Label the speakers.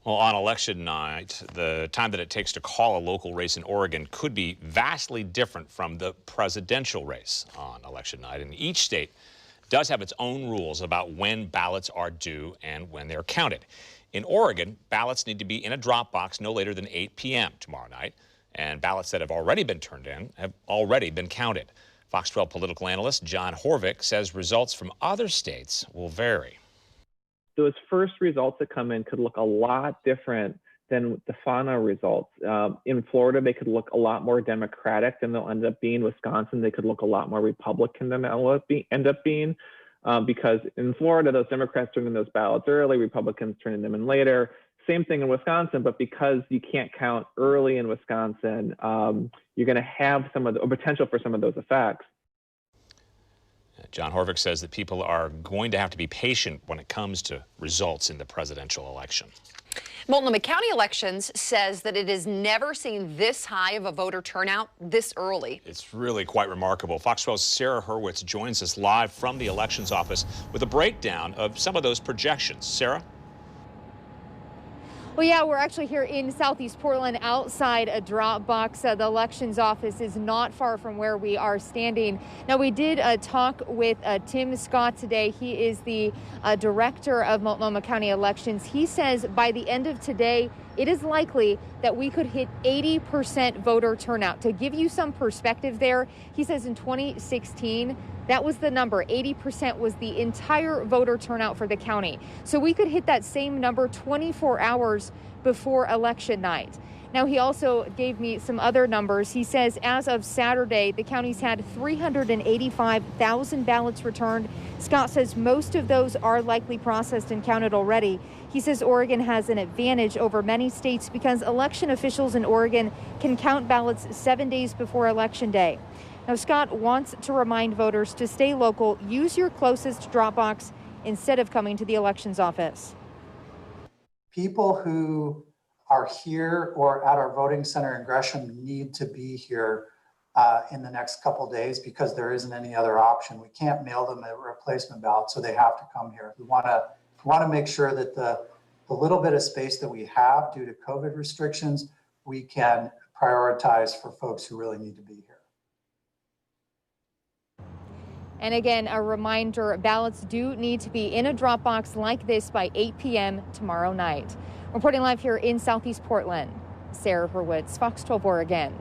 Speaker 1: Well, on election night, the time that it takes to call a local race in Oregon could be vastly different from the presidential race on election night. And each state does have its own rules about when ballots are due and when they're counted. In Oregon, ballots need to be in a drop box no later than 8 p.m. tomorrow night. And ballots that have already been turned in have already been counted. Fox 12 political analyst John HORVICK says results from other states will vary.
Speaker 2: Those first results that come in could look a lot different than the final results. In Florida, they could look a lot more Democratic than they'll end up being. Wisconsin, they could look a lot more Republican than they'll end up being. Because in Florida, those Democrats turn in those ballots early, Republicans turning them in later. Same thing in Wisconsin, but because you can't count early in Wisconsin, you're going to have some of the potential for some of those effects.
Speaker 1: John HORVICK says that people are going to have to be patient when it comes to results in the presidential election.
Speaker 3: Multnomah County Elections says that it has never seen this high of a voter turnout this early.
Speaker 1: It's really quite remarkable. Fox 12's Sarah HURWITZ joins us live from the elections office with a breakdown of some of those projections. Sarah?
Speaker 4: Well, yeah, we're actually here in Southeast Portland outside a drop box. The elections office is not far from where we are standing. Now, we did talk with Tim Scott today. He is the director of Multnomah County Elections. He says by the end of today, it is likely that we could hit 80% voter turnout. To give you some perspective there, he says in 2016, that was the number. 80% was the entire voter turnout for the county. So we could hit that same number 24 hours before election night. Now, he also gave me some other numbers. He says as of Saturday, the county's had 385,000 ballots returned. Scott says most of those are likely processed and counted already. He says Oregon has an advantage over many states because election officials in Oregon can count ballots 7 days before Election Day. Now, Scott wants to remind voters to stay local, use your closest drop box instead of coming to the elections office.
Speaker 5: People who are here or at our voting center in Gresham need to be here in the next couple days because there isn't any other option. We can't mail them a replacement ballot, so they have to come here. We want to make sure that the little bit of space that we have due to COVID restrictions, we can prioritize for folks who really need to be here.
Speaker 4: And again, a reminder, ballots do need to be in a drop box like this by 8 p.m. tomorrow night. Reporting live here in Southeast Portland, Sarah HURWITZ, Fox 12 Oregon.